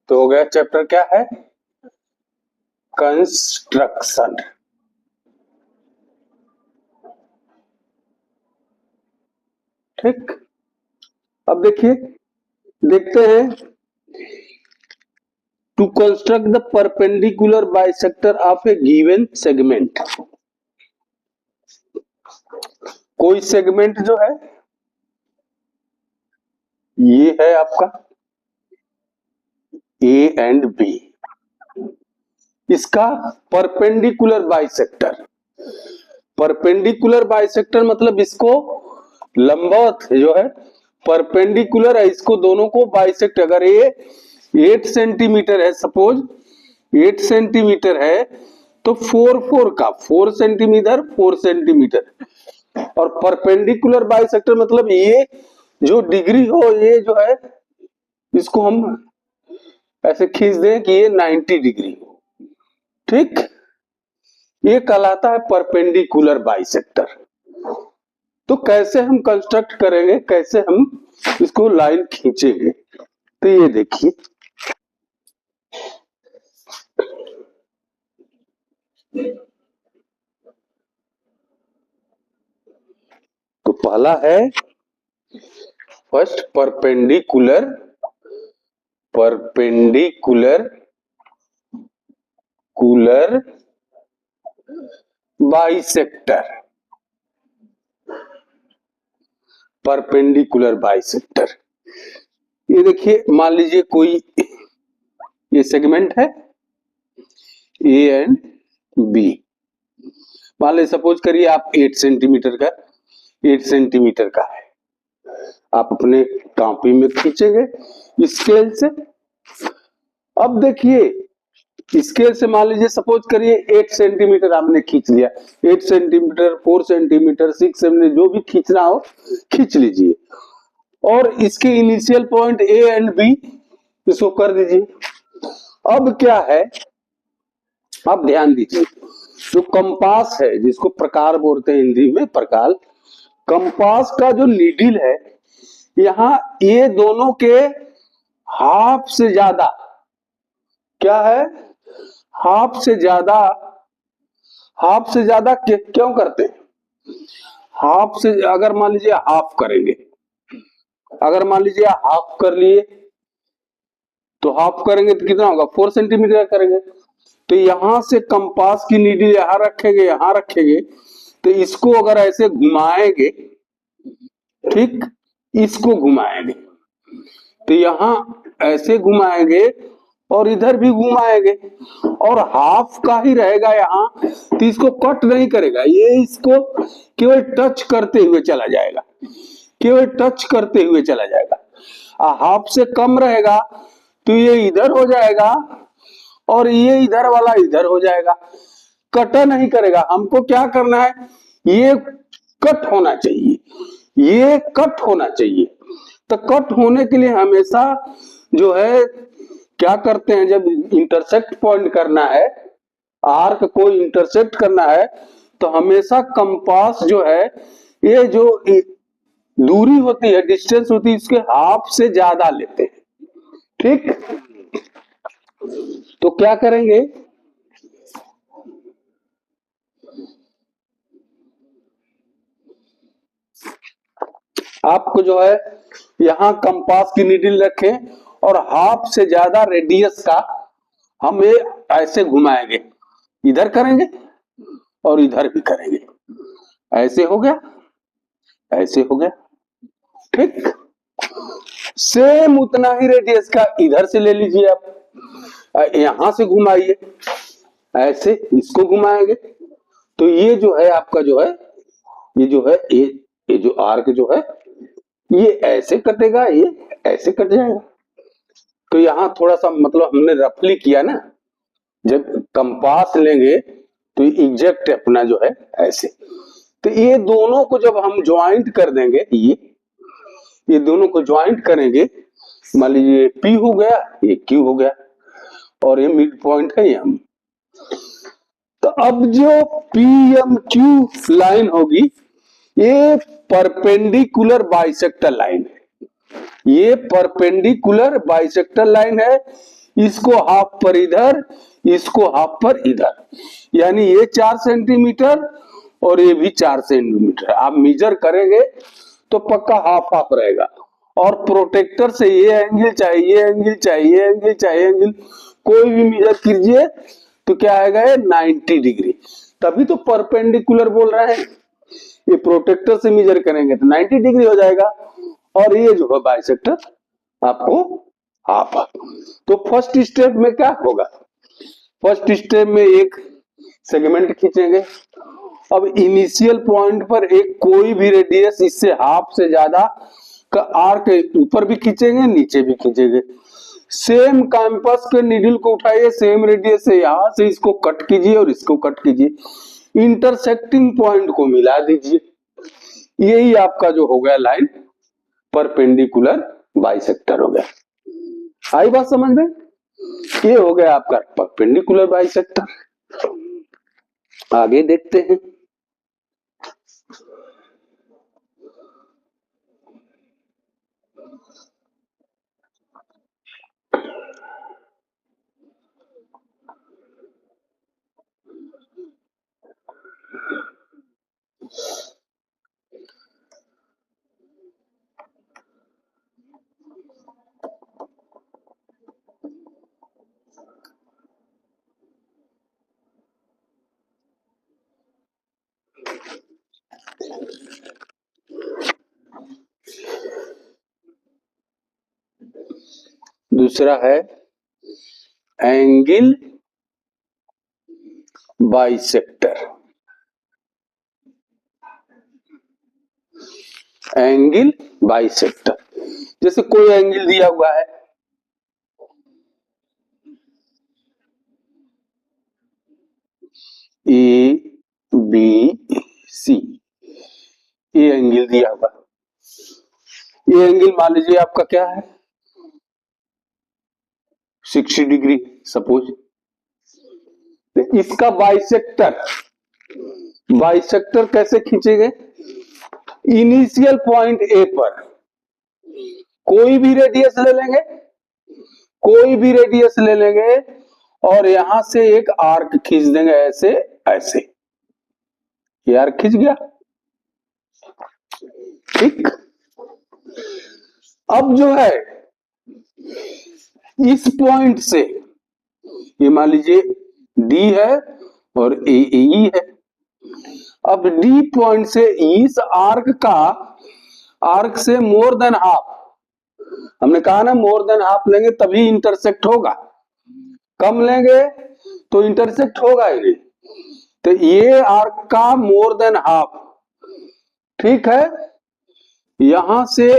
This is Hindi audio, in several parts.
तो हो गया चैप्टर क्या है, कंस्ट्रक्शन। ठीक, अब देखिए, देखते हैं, to construct the perpendicular bisector of a given segment. कोई सेगमेंट जो है ये है आपका ए एंड बी, इसका परपेंडिकुलर बाइसेक्टर, परपेंडिकुलर बाइसेक्टर मतलब इसको लंबवत जो है परपेंडिकुलर है, इसको दोनों को बाइसेक्ट, अगर ये 8 सेंटीमीटर है, सपोज 8 सेंटीमीटर है, तो 4 का 4 सेंटीमीटर 4 सेंटीमीटर, और परपेंडिकुलर बाइसेक्टर मतलब ये जो डिग्री हो, ये जो है इसको हम ऐसे खींच दें कि ये 90 डिग्री हो। ठीक, ये कहलाता है परपेंडिकुलर बाइसेक्टर। तो कैसे हम कंस्ट्रक्ट करेंगे, कैसे हम इसको लाइन खींचेंगे, तो ये देखिए, तो पहला है first perpendicular, perpendicular cooler bisector, perpendicular bisector. ये देखिए, मान लीजिए कोई ये सेगमेंट है ए एंड बी, मान लीजिए सपोज करिए आप 8 सेंटीमीटर का, 8 सेंटीमीटर का है, आप अपने कॉपी में खींचेंगे स्केल से। अब देखिए स्केल से मान लीजिए सपोज करिए 8 सेंटीमीटर आपने खींच लिया, 8 सेंटीमीटर 4 सेंटीमीटर 6 सेंटीमीटर जो भी खींचना हो खींच लीजिए, और इसके initial point A and B इसको कर दीजिए। अब क्या है, अब ध्यान दीजिए, जो कंपास है जिसको प्रकार बोलते हैं हिंदी में, प्रकार, कंपास का जो नीडल है यहाँ ये दोनों के हाफ से ज्यादा, क्या है, हाफ से ज्यादा, हाफ से ज्यादा क्यों करते हैं, हाफ से, अगर मान लीजिए हाफ करेंगे, अगर मान लीजिए हाफ कर लिए, तो हाफ करेंगे तो कितना होगा, 4 सेंटीमीटर करेंगे, तो यहां से कंपास की नीडल यहां रखेंगे, यहां रखेंगे, तो इसको अगर ऐसे घुमाएंगे, ठीक, इसको घुमाएंगे, तो यहां ऐसे घुमाएंगे और इधर भी घुमाएंगे, और हाफ का ही रहेगा यहाँ, तो इसको कट नहीं करेगा, ये इसको केवल टच करते हुए चला जाएगा, केवल टच करते हुए चला जाएगा। हाफ से कम रहेगा तो ये इधर हो जाएगा और ये इधर वाला इधर हो जाएगा, कट नहीं करेगा। हमको क्या करना है, ये कट होना चाहिए, ये कट होना चाहिए। तो कट होने के लिए हमेशा जो है क्या करते हैं, जब इंटरसेक्ट पॉइंट करना है, आर्क को इंटरसेक्ट करना है, तो हमेशा कंपास जो है ये जो दूरी होती है, डिस्टेंस होती है, इसके हाफ से ज्यादा लेते हैं। ठीक, तो क्या करेंगे, आपको जो है यहां कंपास की नीडल रखें और हाफ से ज्यादा रेडियस का हम ये ऐसे घुमाएंगे, इधर करेंगे और इधर भी करेंगे, ऐसे हो गया, ऐसे हो गया। ठीक, सेम उतना ही रेडियस का इधर से ले लीजिए आप, यहां से घुमाइए, ऐसे इसको घुमाएंगे, तो ये जो है आपका जो है, ये जो है ये जो आर्क जो है ये ऐसे कटेगा, ये ऐसे कट जाएगा। तो यहाँ थोड़ा सा मतलब हमने रफली किया ना, जब कंपास लेंगे तो एग्जैक्ट अपना जो है ऐसे, तो ये दोनों को जब हम ज्वाइंट कर देंगे, ये दोनों को ज्वाइंट करेंगे, मान लीजिए P हो गया, ये Q हो गया, और ये मिड पॉइंट है यहाँ। तो अब जो PMQ लाइन होगी ये परपेंडिकुलर बाइसेक्टर लाइन है, ये परपेंडिकुलर बाइसेक्टर लाइन है, इसको हाफ पर इधर, इसको हाफ पर इधर, यानी ये 4 सेंटीमीटर और ये भी 4 सेंटीमीटर। आप मेजर करेंगे तो पक्का हाफ हाफ रहेगा। और प्रोटेक्टर से ये एंगल चाहे ये एंगल चाहे ये एंगल चाहे एंगल कोई भी मेजर कीजिए तो क्या आएगा, 90 डिग्री। तभी तो परपेंडिकुलर बोल रहे हैं। ये प्रोटेक्टर से मेजर करेंगे तो 90 डिग्री हो जाएगा, और ये जो है बाइसेक्टर आपको हाफ। तो फर्स्ट स्टेप में क्या होगा, फर्स्ट स्टेप में एक सेगमेंट खींचेंगे। अब इनिशियल पॉइंट पर एक कोई भी रेडियस इससे हाफ से ज्यादा का आर्क ऊपर भी खींचेंगे नीचे भी खींचेंगे। सेम कैंपस के नीडल को उठाइए, सेम रेडियस से यहां से इसको कट कीजिए और इसको कट कीजिए, इंटरसेक्टिंग पॉइंट को मिला दीजिए। यही आपका जो हो गया लाइन परपेंडिकुलर बाइसेक्टर हो गया। आई बात समझ में? ये हो गया आपका परपेंडिकुलर बाइसेक्टर। आगे देखते हैं। दूसरा है एंगल बाइसेक्टर। एंगल बाइसेक्टर, जैसे कोई एंगल दिया हुआ है, ए बी सी, ये एंगल दिया हुआ। ये एंगल मान लीजिए आपका क्या है, 60 डिग्री सपोज। इसका बाइसेक्टर, बाइसेक्टर कैसे खींचेंगे, इनिशियल पॉइंट ए पर कोई भी रेडियस ले लेंगे, कोई भी रेडियस ले लेंगे और यहां से एक आर्क खींच देंगे, ऐसे ऐसे। ये आर्क खींच गया, ठीक। अब जो है इस पॉइंट से, ये मान लीजिए डी है और ए है। अब डी पॉइंट से इस आर्क का, आर्क से मोर देन हाफ, हमने कहा ना मोर देन हाफ लेंगे तभी इंटरसेक्ट होगा, कम लेंगे तो इंटरसेक्ट होगा ही नहीं। तो ये आर्क का मोर देन हाफ, ठीक है। यहां से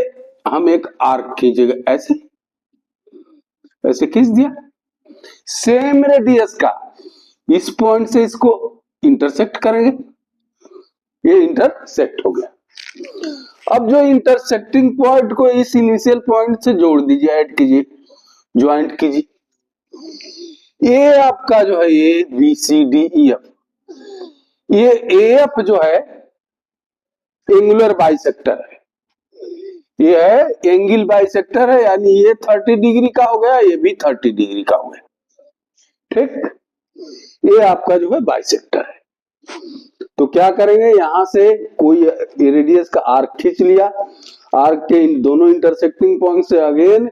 हम एक आर्क खींचेगा, ऐसे ऐसे खींच दिया, सेम रेडियस का, इस पॉइंट से इसको इंटरसेक्ट करेंगे, ये इंटरसेक्ट हो गया। अब जो इंटरसेक्टिंग पॉइंट को इस इनिशियल पॉइंट से जोड़ दीजिए, ऐड कीजिए, ज्वाइंट कीजिए। ये आपका जो है ये B C D E F, ये ए एफ जो है एंगुलर बाइसेक्टर है, ये है एंगल बाइसेक्टर है, यानी ये 30 डिग्री का हो गया, ये भी 30 डिग्री का हो गया, ठीक। ये आपका जो है बाइसेक्टर है। तो क्या करेंगे, यहां से कोई रेडियस का आर्क खींच लिया, आर्क के इन दोनों इंटरसेक्टिंग पॉइंट से अगेन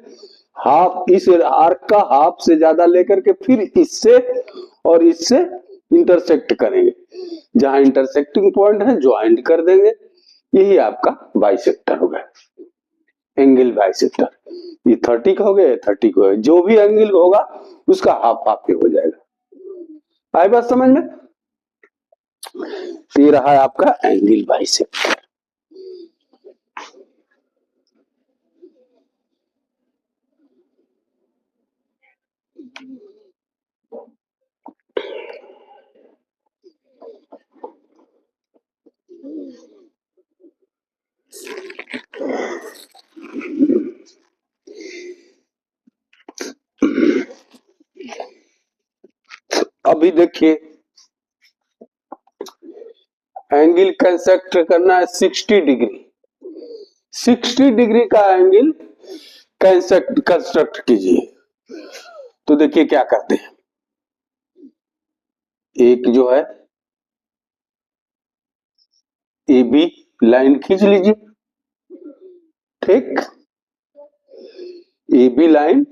हाफ, इस आर्क का हाफ से ज्यादा लेकर के फिर इससे और इससे इंटरसेक्ट करेंगे, जहां इंटरसेक्टिंग पॉइंट है ज्वाइंट कर देंगे। यही आपका बाइसेक्टर हो गया, एंगल बाइसेक्टर। ये 30 का हो गया, 30 का हो गया, जो भी एंगल होगा उसका हाफ हाफ पे हो जाएगा। आई बात समझ में? ये रहा है आपका एंगल बाइसेक्टर। अभी देखिए एंगल कंस्ट्रक्ट करना है 60 डिग्री, 60 डिग्री का एंगल कंस्ट्रक्ट कीजिए। तो तो देखिए क्या करते हैं, एक जो है ए बी लाइन खींच लीजिए, ठीक, ए बी लाइन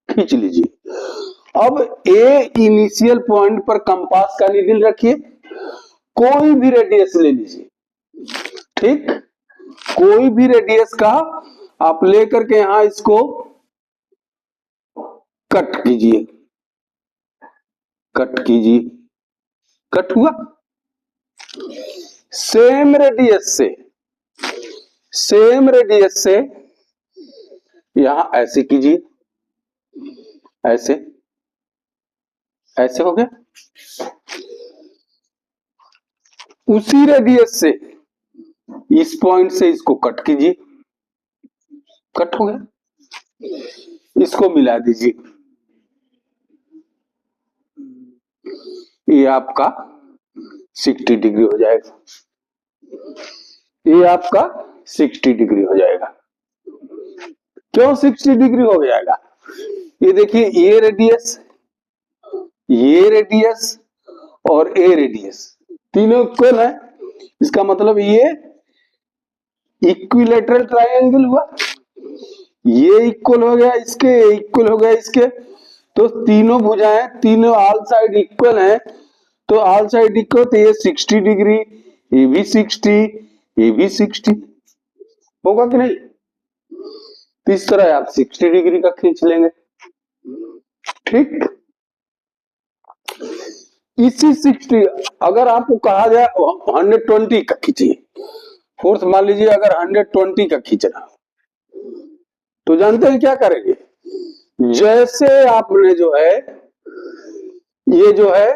खींच लीजिए। अब ए इनिशियल पॉइंट पर कंपास का नीडल रखिए, कोई भी रेडियस ले लीजिए, ठीक, कोई भी रेडियस का आप लेकर के यहां इसको कट कीजिए, कट कीजिए, कट हुआ। सेम रेडियस से, सेम रेडियस से यहां ऐसे कीजिए, ऐसे, ऐसे हो गया। उसी रेडियस से इस पॉइंट से इसको कट कीजिए, कट हो गया, इसको मिला दीजिए, ये आपका 60 डिग्री हो जाएगा, ये आपका 60 डिग्री हो जाएगा। क्यों 60 डिग्री हो जाएगा? ये देखिए, ये रेडियस, ये रेडियस और ए रेडियस तीनों इक्वल है, इसका मतलब ये इक्विलेटरल ट्रायंगल हुआ, ये इक्वल हो गया इसके, ये इक्वल हो गया इसके, तो तीनों भुजाएं, तीनों ऑल साइड इक्वल हैं, तो ऑल साइड इक्वल, तो ये 60 डिग्री, ये भी 60, ये भी 60 होगा कि नहीं? तो इस तरह आप 60 डिग्री का खींच लेंगे, ठीक। इसी 60, अगर आपको कहा जाए 120 का खींचिए, फोर्स मान लीजिए अगर 120 का खींचना, तो जानते हैं क्या करेंगे? जैसे आपने जो है, ये जो है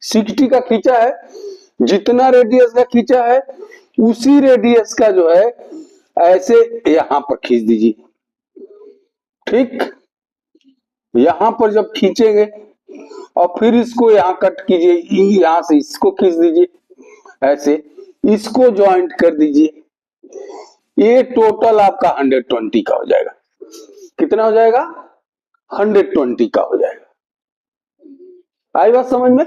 60 का खींचा है, जितना रेडियस का खींचा है उसी रेडियस का जो है ऐसे यहां पर खींच दीजिए, ठीक। यहां पर जब खींचेंगे और फिर इसको यहां कट कीजिए, यहां से इसको खींच दीजिए, ऐसे इसको ज्वाइंट कर दीजिए, ये टोटल आपका 120 का हो जाएगा। कितना हो जाएगा? 120 का हो जाएगा। आई बात समझ में?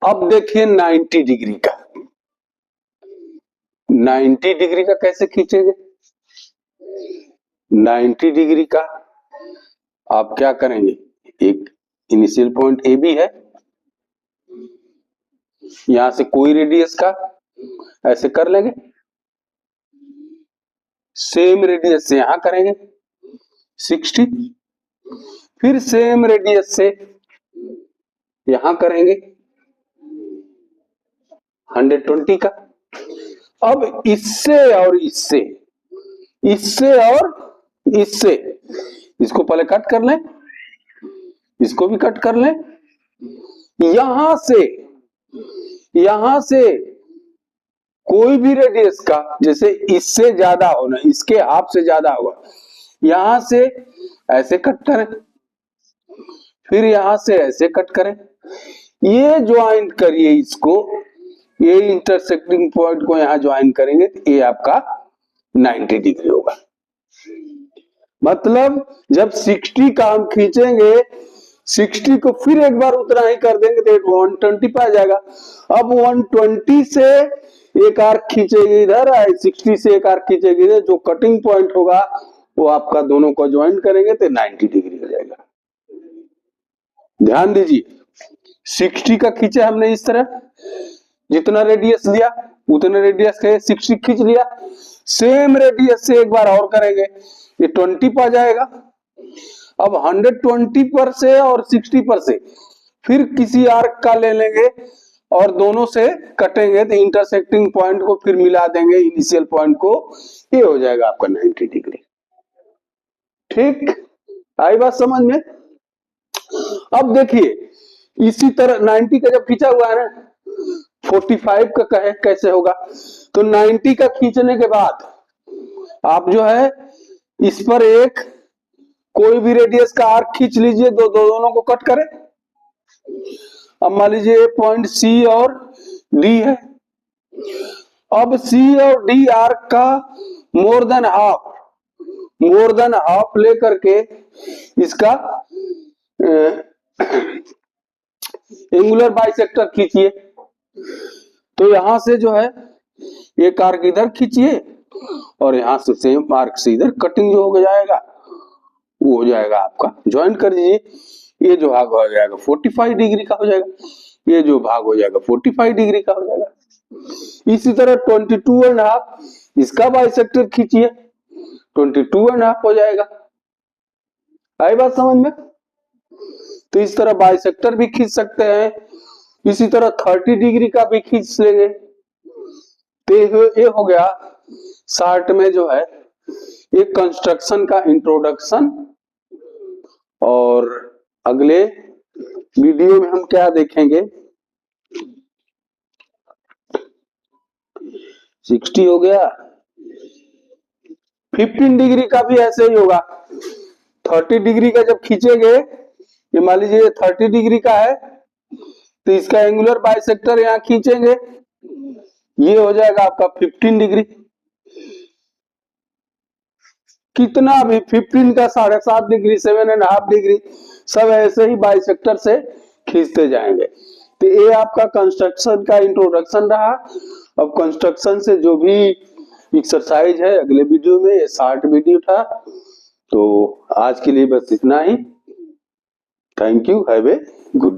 अब देखिए 90 डिग्री का, 90 डिग्री का कैसे खींचेंगे? 90 डिग्री का आप क्या करेंगे, एक इनिशियल पॉइंट ए बी है, यहां से कोई रेडियस का ऐसे कर लेंगे, सेम रेडियस से यहां करेंगे 60, फिर सेम रेडियस से यहां करेंगे 120 का। अब इससे और इससे, इससे और इससे, इसको पहले कट कर लें, इसको भी कट कर लें, यहां से कोई भी रेडियस का, जैसे इससे ज्यादा होना, इसके हाफ से ज्यादा होगा, यहां से ऐसे कट करें, फिर यहां से ऐसे कट करें, ये ज्वाइन करिए इसको, ये इंटरसेक्टिंग पॉइंट को यहां ज्वाइन करेंगे, तो ये आपका 90 डिग्री होगा। मतलब जब 60 का हम खींचेंगे, 60 को फिर एक बार उतना ही कर देंगे तो 120 पे आ जाएगा। अब 120 से एक आर्क खींचेगी इधर, 60 से एक आर्क खींचेगी इधर, जो कटिंग पॉइंट होगा वो आपका दोनों को ज्वाइन करेंगे तो 90 डिग्री हो जाएगा। ध्यान दीजिए, 60 का खींचे हमने इस तरह, जितना रेडियस लिया उतने रेडियस से 60 खींच लिया, सेम रेडियस से एक बार और करेंगे, ये 20 पर जाएगा। अब 120 पर से और 60 पर से फिर किसी आर्क का ले लेंगे और दोनों से कटेंगे, तो इंटरसेक्टिंग पॉइंट को फिर मिला देंगे इनिशियल पॉइंट को, ये हो जाएगा आपका 90 डिग्री। ठीक, आई बात समझ में? अब देखिए, इसी तरह 90 का जब खींचा हुआ है ना, 45 का कहे कैसे होगा? तो 90 का खींचने के बाद आप जो है इस पर एक कोई भी रेडियस का आर्क खींच लीजिए, दोनों को कट करें। अब मान लीजिए पॉइंट सी और डी है। अब सी और डी आर्क का मोर देन हाफ लेकर के इसका एंगुलर बाइसेक्टर खींचिए। तो यहां से जो है एक आर्क इधर खींचिए और यहां से सेम आर्क से इधर कटिंग जो हो जाएगा वो हो जाएगा आपका, ज्वाइंट कर दीजिए। ये जो भाग हो जाएगा 45 डिग्री का हो जाएगा, ये जो भाग हो जाएगा 45 डिग्री का हो जाएगा। इसी तरह 22.5 इसका बाइसेक्टर खींचिए, 22.5 हो जाएगा। आई बात समझ में? तो इस तरह बाइसेक्टर भी खींच सकते हैं, इसी तरह 30 डिग्री का भी खींच लेंगे। तो ये हो गया शार्ट में जो है एक कंस्ट्रक्शन का इंट्रोडक्शन। और अगले वीडियो में हम क्या देखेंगे, 60 हो गया। 15 डिग्री का भी ऐसे ही होगा। 30 डिग्री का जब खींचेंगे, ये मान लीजिए 30 डिग्री का है तो इसका एंगुलर बाइसेक्टर यहां खींचेंगे, ये हो जाएगा आपका 15 डिग्री। कितना भी 15 का 7.5 डिग्री, 7.5 डिग्री, सब ऐसे ही बाइसेक्टर से खींचते जाएंगे। तो ये आपका कंस्ट्रक्शन का इंट्रोडक्शन रहा। अब कंस्ट्रक्शन से जो भी एक्सरसाइज है अगले वीडियो में, ये शॉर्ट वीडियो था। तो आज के लिए बस इतना ही। Thank you, have a good day.